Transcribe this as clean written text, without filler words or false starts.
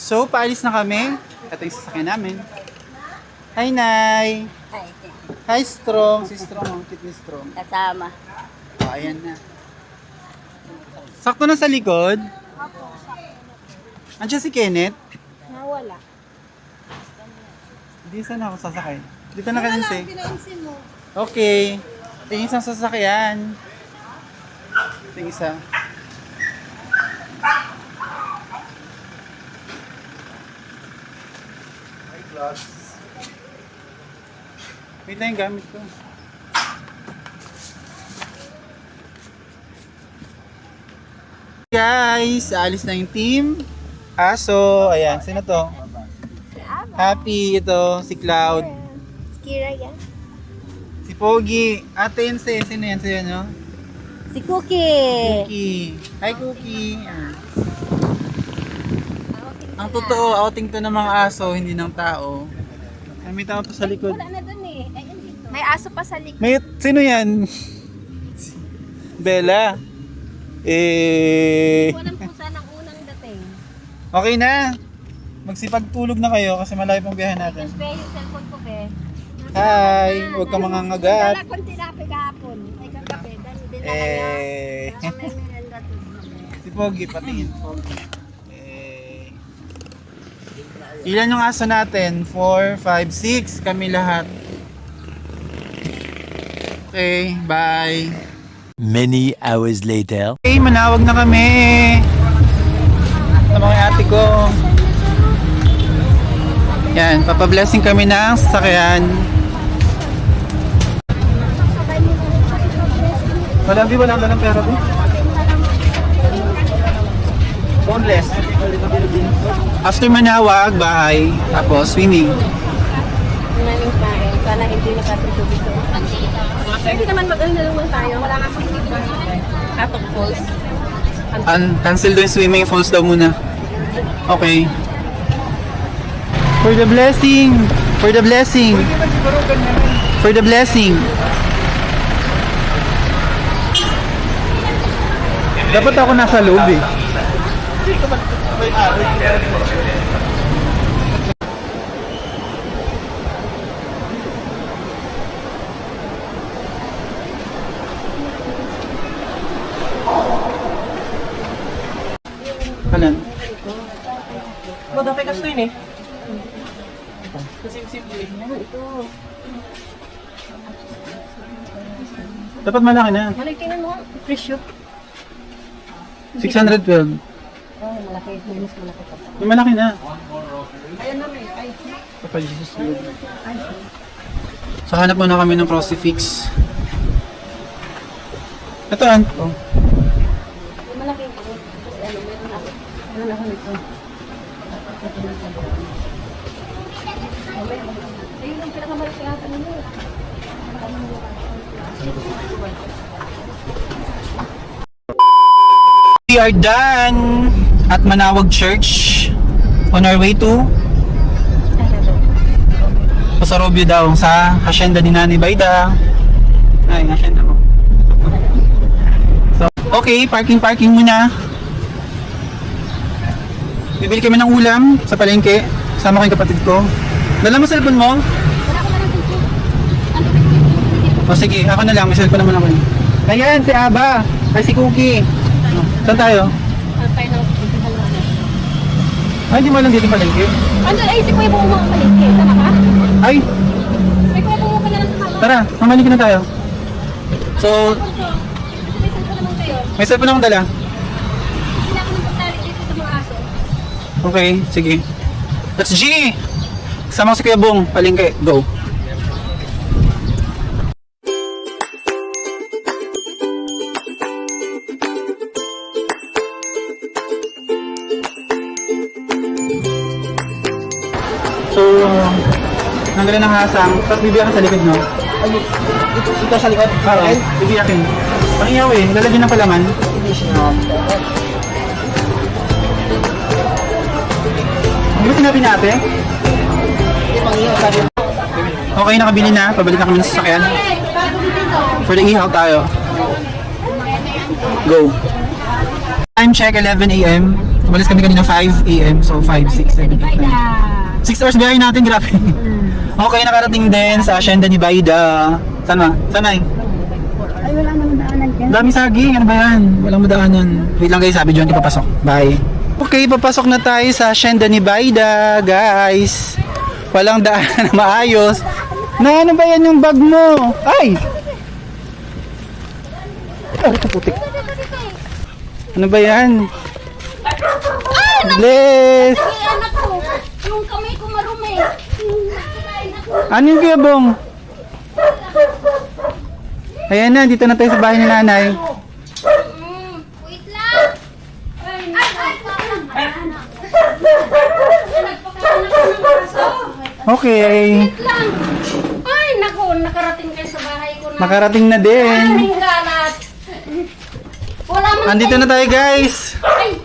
So, paalis na kami. Ito yung sasakyan namin. Hi, Nay! Ay, Hi, Strong! Si Strong, ang cute ni Strong. kasama. Oh, ayan na. Sakto na sa likod. Andiyan si Kenneth. Nawala. Hindi sana ako sasakay. Dito na kayo si. Pinainsin mo. Okay. Ito yung isang sasakyan. Ito yung isa. Hi, gloves. Wait na yung gamit ko. Guys, alis na yung team. Aso, ayan, sino to? Si Aba. Happy, ito, si Cloud. Kira yan. Si Pogi. Ate yun sino yan sa'yo, no? Si Cookie. Cookie. Hi, Cookie. Ah. Ang totoo, outing to ng mga aso, hindi ng tao. Ay, may tao pa sa likod. Wala na dun eh. Ay, andito. May aso pa sa likod. May, sino yan? Bella. Walang pusa ng unang dating. Okay na. Magsipagtulog na kayo kasi malayo pang biyahe natin. Be, yung cellphone ko, be. Hi, huwag ka mangangagat. Dala kong tinapi kahapon. Ay, kagabi. Dinala niya. Baka may merenda to mamaya. Si Pogi, patingin. Pogi. Ilan yung aso natin? 4, 5, 6. Kami lahat. Okay, bye. Many hours later. Okay, manawag na kami. Sa mga ate ko. Yan, papablessing kami ng sasakyan. Walang dalang pera ko. Boneless. After manawag, bahay. Tapos swimming. Maraming kain. Para hindi nakatulog ito. Pwede naman mag-ano na lang tayo. Wala nga pang Atong Falls. Cancel doon yung swimming falls daw muna. Okay. For the blessing. For the blessing. For the blessing. Dapat ako nasa loob eh. Kanan. Madami kasi yun eh. Kasi simple. Dapat malaki na. Maligtingin mo. Presyo. 612. Oh, malaki. Minus malaki pa. Yung malaki na. Ayan na may. Ay. Papa Jesus Lord. So hanap muna kami ng crucifix. Ito oh. Yung malaki po. Kasi ano, meron ako. Meron ako nito. Ayun ang pinakamalaki ata nito. We are done at Manawag Church on our way to Pasarobio daw sa hacienda ni Nani Baida. Ay, hacienda mo. So, okay, parking muna. Bibili kami ng ulam sa palengke. Kasama ko yung kapatid ko. Dala mo cellphone mo? Wala ko na lang dito. O sige, ako na lang. May cellphone naman ako. Ayan, si Aba. Ay, si Cookie. Saan tayo? Tayo ng Ay, hindi mo alam dito yung palengke. ano, ay, si Kuya Bungo ang palengke. Tama ka? Ay, May Kuya Bungo ka na lang sa tara, mamalingki na tayo. So, May saan ka naman kayo? may cellphone akong dala. Hindi ako nang pagtalik dito sa mga aso. Okay, sige. Let's G! Kasama ko si Kuya Bong, palengke. Go! So, nanggalan ng hasang, tapos bibiyakin sa likod, no? Ay, ito sa likod. Oo, bibiyakin. Pangiyaw eh, lalagyan ng palaman. Hindi ba sinabi na ate? Okay, nakabili na. Pabalik na kami ng sasakyan. For the ihaw tayo. Go. Time check, 11 a.m. Umalis kami kanina 5 a.m. So 5, 6, 7, 8, 9. 6 hours biyahe natin, grabe. Okay, nakarating din sa Hacienda ni Baida. Saan ba? Saan na? Ay, wala naman daanan dyan. Dami saging, ano ba yan? Walang madaanan. Wait lang guys, sabi John, papasok. Bye. Okay, papasok na tayo sa Hacienda ni Baida, guys. Walang daanan na maayos. Na ano ba yan yung bag mo? Ay! Oh, ito putik. Ano ba yan? Bless! Ay, anak ko. Yung kamay ko marumi. Ano yung kiyabong? Ayan na, dito na tayo sa bahay ni nanay. Wait lang. Okay, Lang. Ay, naku, nakarating kayo sa bahay ko na. makarating na din. Maraming galat. Wala man Andito na tayo guys. Ay,